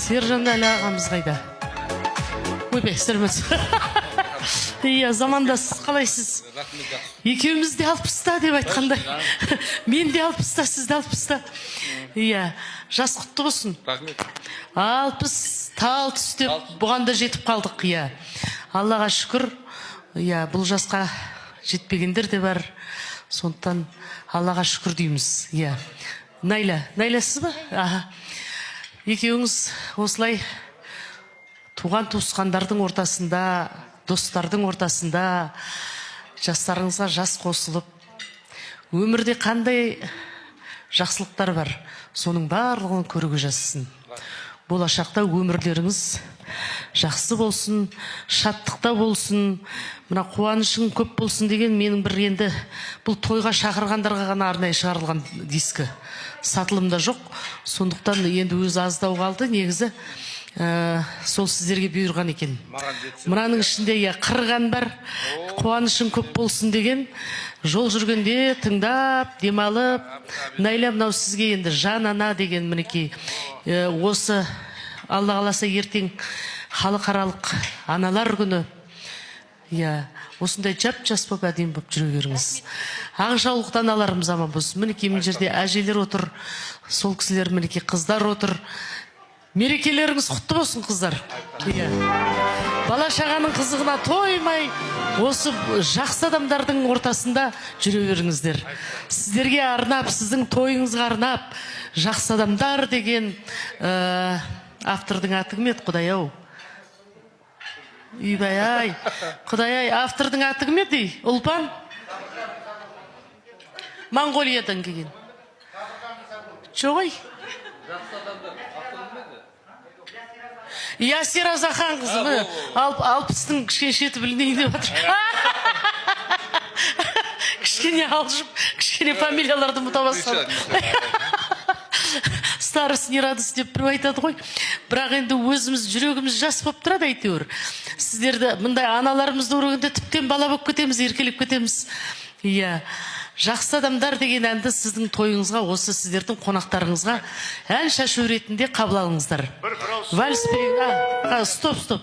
Сержан әлі ағамыз қайда? Ойбай, сәлеметсіз. Иә, замандас, қалайсыз? Екеуміз де 60-та деп айтқандай. Мен де 60-та, сіз де 60-та. Иә, жас құтты болсын. 60 тал түстеп, бұған да жетіп қалдық, иә. Аллаға шүкір, иә, бұл жасқа жетпегендер де бар. Сондықтан Аллаға шүкір дейміз, иә. Найля сіз ба? Екеуіңіз осылай туған туысқандардың ортасында, достардың ортасында жастарыңызға жас қосылып, өмірде қандай жақсылықтар бар, соның барлығын көруге жазсын. Болашақта өмірлеріңіз жақсы болсын, шаттықта болсын, мына қуанышың көп болсын деген менің бір енді бұл тойға шақырғандарға ғана арнайы шығарылған дискі. Сатылымда жоқ, сондықтан енді өзі аздау қалды, негізі сол сіздерге бұйырған екен. Мұраның ішінде қырған бар, қуанышың көп болсын деген, жол жүргенде тыңдап, демалып, Найля, мынау сізге енді жан ана деген мінекей, осы Алла қаласа ертең халықаралық аналар күні, осындай жап-жас болып әдемі болып жүре беріңіз. Ағжаулықтан аналарымыз аман болсын. Мінекей мына жерде әжелер отыр, сол кісілер мінекей қыздар отыр. Мерекелеріңіз құтты болсын, қыздар. Бала шағаның қызығына тоймай, осы жақсы адамдардың ортасында жүре беріңіздер. Сіздерге арнап, сіздің тойыңызға арнап, жақсы адамдар деген автордың аты кім еді, Құдай-ау? Үйбай-ай, Құдай-ай, автордың аты кім еді? Ұлпан? Монғолиядан келген. Жоғай? Ясира Захан қызы, алпыстың кішкене шеті білінейін деп отыр. Кішкене алжып, кішкене фамилияларды мұта бастады. Старость не радость деп бір айтады ғой. Бірақ енді өзіміз жүрегіміз жас болып тұрады әйтеуір. Сіздерді мұндай аналарымызды көргенде тіптен бала болып кетеміз, еркелеп кетеміз. Иә. Жақсы адамдар деген әнді сіздің тойыңызға, осы сіздердің қонақтарыңызға ән шашу ретінде қабыл алыңыздар. Вальс берейін. Стоп.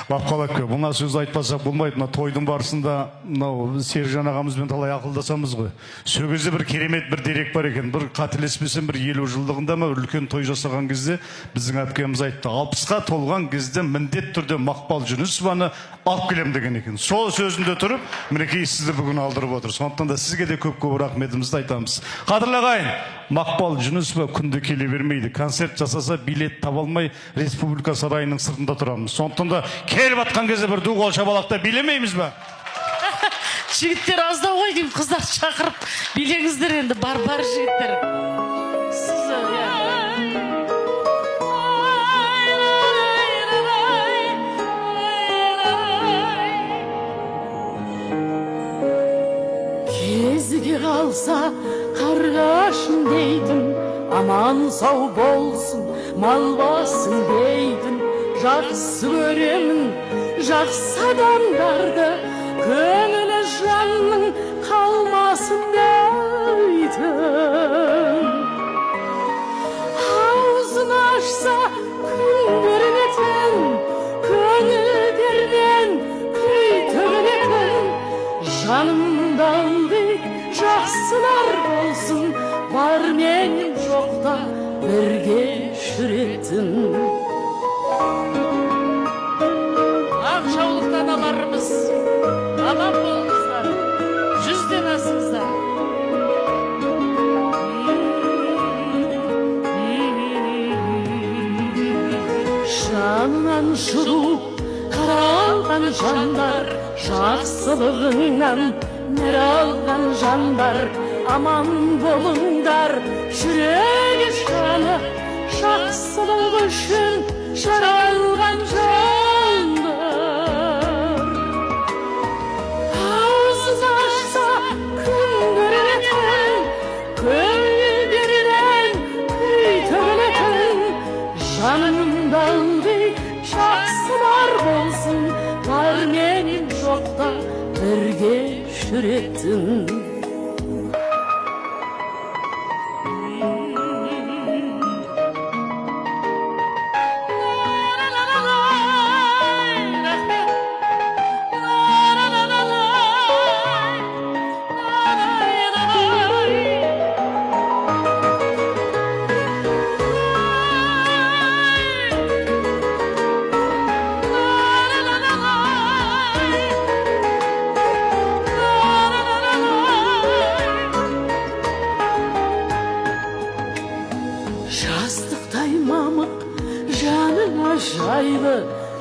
Баққалап кө, бұна сөз айтпасақ болмайды. Мына тойдың барысында Сержан ағамызбен талай ақылдасамыз ғой. Сол кезде бір керемет бір дерек бар екен. Бір қателеспесем бір 50 жылдығында ма үлкен той жасаған кезде біздің әпкеміз айтты, 60-қа толған кезде міндет түрде Мақпал Жүнісованы алып келем деген екен. Сол сөзінде тұрып, мінекей сізді бүгін алдырып отыр. Сондықтан да сізге де көп-көп рахметімізді айтамыз. Қадірлі ағайын, Мақпал Жүнісова күнде келе бермейді. Концерт жасаса билет таба алмай Республика сарайының сыртында тұрамыз. Сондықтан да келіп атқан кезде бір ду қол шапалақта билемейміз ба? Жігіттер аздау ғой деймін, қыздар шақырып билеңіздер енді, бар жігіттер. Кезге қалса қарғашын дейтін, аман сау болсын мал басын дейтін. Жақсы көремін жақсы адамдарды, көңілі жанның қалмасын дейтін. Аузын ашса күн көрінетін, көңілдерден күй төгілетін. Жанымда жақсылар болсын, бар мен жоқта бірге жүретін. Ақжаулықты аналарымыз, аман болыңыздар, 100-ден асыңыздар. Жанынан жылу қаралған жандар, жақсылығыңнан нәр алған жандар, аман болыңдар. Жүрегі жаны жақсылық үшін жаралған жандар. Аузын ашса күн көрінетін, көңілдерінен күй төгілетін. Жанымда жақсылар болсын, бар мен жоқта бірге жүретін. жаймамық жаныңа жайлы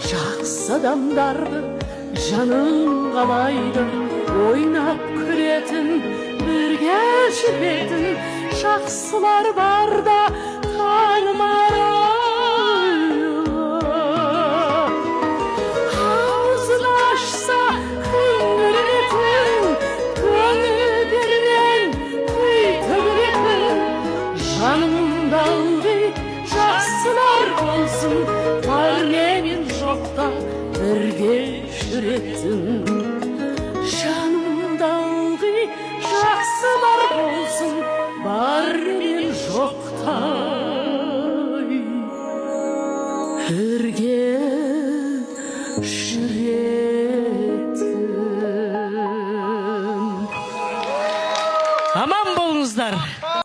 жақсы адамдарды жаның қалайды ойнап күлетін бірге жүретін жақсылар барда таным аузын ашса күңіретін көңілдерінен күй төгілетін жанымда ылғи жақсылар болсын бар менен жоқта бірге жүретін жанымда ылғи жақсылар болсын бар менен жоқта бірге жүретін